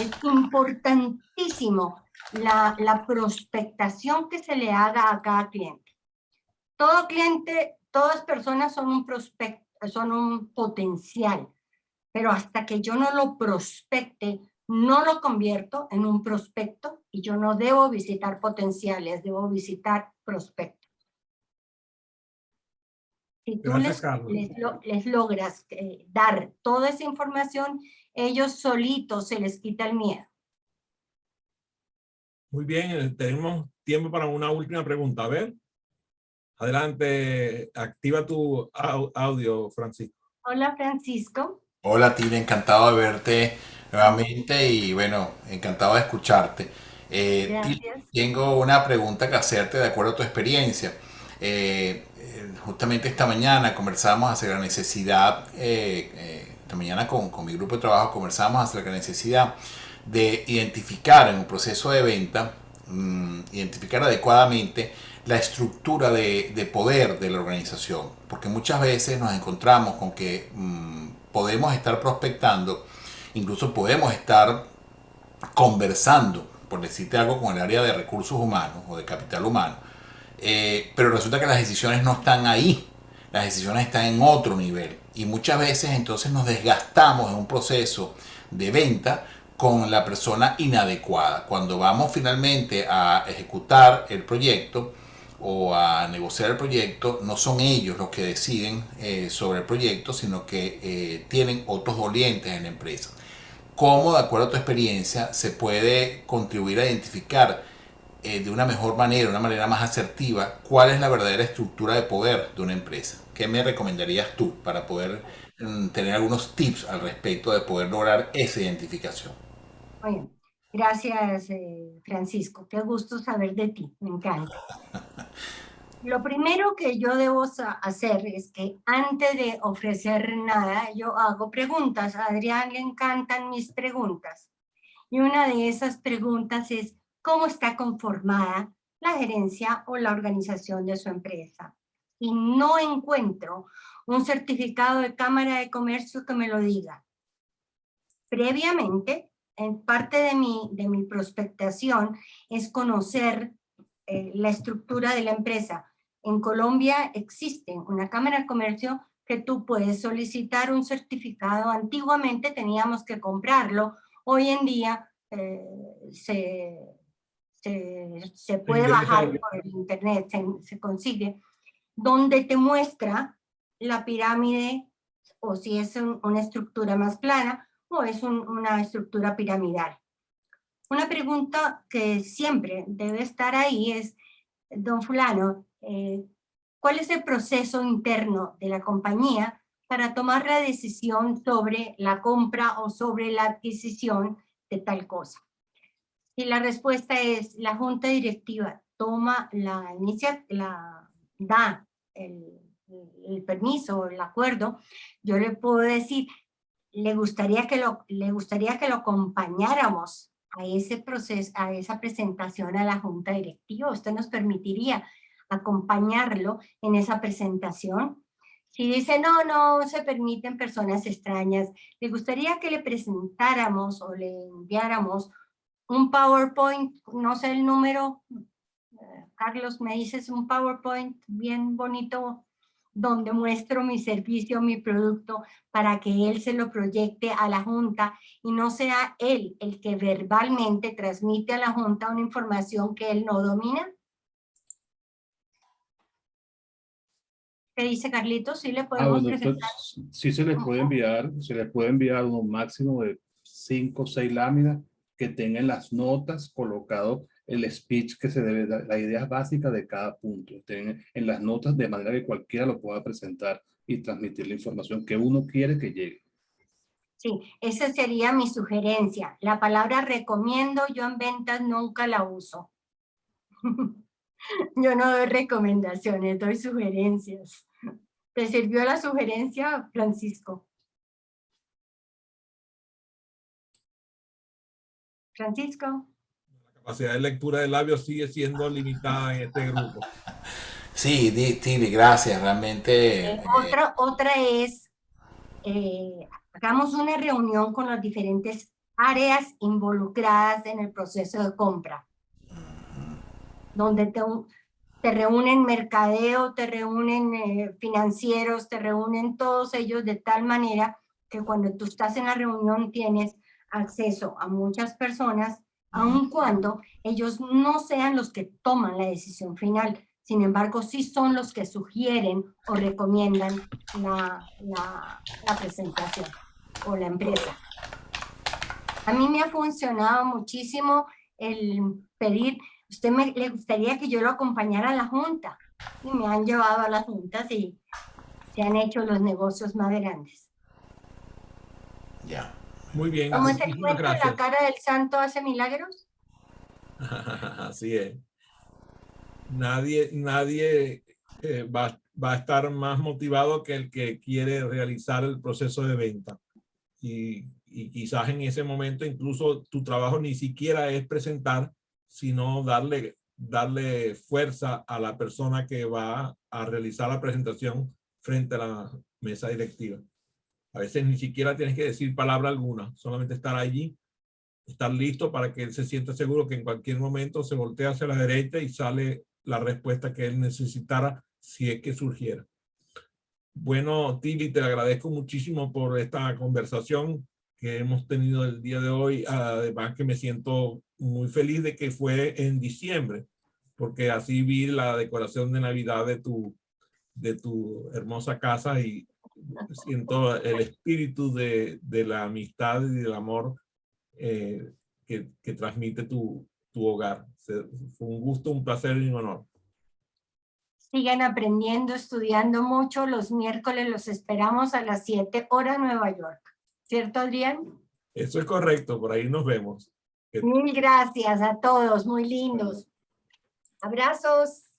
Es importantísimo la prospectación que se le haga a cada cliente. Todo cliente, todas personas son un prospecto, son un potencial, pero hasta que yo no lo prospecte, no lo convierto en un prospecto y yo no debo visitar potenciales, debo visitar prospectos. Si tú Gracias, Carlos. les logras dar toda esa información, ellos solitos se les quita el miedo. Muy bien, tenemos tiempo para una última pregunta. A ver, adelante, activa tu audio, Francisco. Hola, Francisco. Hola Tina, encantado de verte nuevamente y bueno, encantado de escucharte. Tina, Gracias. tengo una pregunta que hacerte de acuerdo a tu experiencia. Justamente esta mañana conversamos acerca de la necesidad, esta mañana con mi grupo de trabajo conversamos acerca de la necesidad de identificar en un proceso de venta, identificar adecuadamente la estructura de poder de la organización, porque muchas veces nos encontramos con que podemos estar prospectando, incluso podemos estar conversando, por decirte algo, con el área de recursos humanos o de capital humano, pero resulta que las decisiones no están ahí, las decisiones están en otro nivel y muchas veces entonces nos desgastamos en un proceso de venta con la persona inadecuada. Cuando vamos finalmente a ejecutar el proyecto o a negociar el proyecto, no son ellos los que deciden sobre el proyecto, sino que tienen otros dolientes en la empresa. ¿Cómo, de acuerdo a tu experiencia, se puede contribuir a identificar de una mejor manera, una manera más asertiva, cuál es la verdadera estructura de poder de una empresa? ¿Qué me recomendarías tú para poder tener algunos tips al respecto de poder lograr esa identificación? Muy bien. Gracias, Francisco. Qué gusto saber de ti. Me encanta. Lo primero que yo debo hacer es que antes de ofrecer nada, yo hago preguntas. A Adrián le encantan mis preguntas. Y una de esas preguntas es, ¿cómo está conformada la gerencia o la organización de su empresa? Y no encuentro un certificado de Cámara de Comercio que me lo diga. Previamente, en parte de mi prospectación es conocer la estructura de la empresa. En Colombia existe una Cámara de Comercio que tú puedes solicitar un certificado. Antiguamente teníamos que comprarlo. Hoy en día se puede bajar por el internet, se consigue, donde te muestra la pirámide o si es una estructura más plana o es una estructura piramidal. Una pregunta que siempre debe estar ahí es, don fulano, ¿cuál es el proceso interno de la compañía para tomar la decisión sobre la compra o sobre la adquisición de tal cosa? Si la respuesta es la junta directiva toma da el permiso, el acuerdo, yo le puedo decir, le gustaría que lo acompañáramos a ese proceso, a esa presentación a la junta directiva. Usted nos permitiría acompañarlo en esa presentación. Si dice, no se permiten personas extrañas, le gustaría que le presentáramos o le enviáramos un PowerPoint, no sé el número, Carlos, me dices un PowerPoint bien bonito donde muestro mi servicio, mi producto, para que él se lo proyecte a la Junta y no sea él el que verbalmente transmite a la Junta una información que él no domina. ¿Qué dice Carlitos? ¿Sí le podemos presentar? Sí se les puede enviar un máximo de 5 o 6 láminas que tengan las notas colocado el speech que se debe dar, las ideas básicas de cada punto, estén en las notas de manera que cualquiera lo pueda presentar y transmitir la información que uno quiere que llegue. Sí, esa sería mi sugerencia. La palabra recomiendo yo en ventas nunca la uso. Yo no doy recomendaciones, doy sugerencias. ¿Te sirvió la sugerencia, Francisco? Francisco. La capacidad de lectura de labios sigue siendo limitada en este grupo. Sí, Tili, gracias, realmente. Otra es, hagamos una reunión con las diferentes áreas involucradas en el proceso de compra, donde te reúnen mercadeo, te reúnen financieros, te reúnen todos ellos de tal manera que cuando tú estás en la reunión tienes acceso a muchas personas, aun cuando ellos no sean los que toman la decisión final. Sin embargo, sí son los que sugieren o recomiendan la presentación o la empresa. A mí me ha funcionado muchísimo el pedir, le gustaría que yo lo acompañara a la junta, y me han llevado a las juntas y se han hecho los negocios más grandes. Ya. Muy bien, ¿Cómo es el muchísimas cuento? gracias. ¿La cara del santo hace milagros? Así es. Nadie va a estar más motivado que el que quiere realizar el proceso de venta. Y quizás en ese momento incluso tu trabajo ni siquiera es presentar, sino darle fuerza a la persona que va a realizar la presentación frente a la mesa directiva. A veces ni siquiera tienes que decir palabra alguna, solamente estar allí, estar listo para que él se sienta seguro que en cualquier momento se voltea hacia la derecha y sale la respuesta que él necesitara si es que surgiera. Bueno, Tili, te agradezco muchísimo por esta conversación que hemos tenido el día de hoy. Además que me siento muy feliz de que fue en diciembre, porque así vi la decoración de Navidad de tu hermosa casa y siento el espíritu de la amistad y del amor que transmite tu hogar. Fue un gusto, un placer y un honor. Sigan aprendiendo, estudiando mucho. Los miércoles los esperamos a las 7 horas Nueva York. ¿Cierto, Adrián? Eso es correcto, por ahí nos vemos. Mil gracias a todos, muy lindos. Abrazos.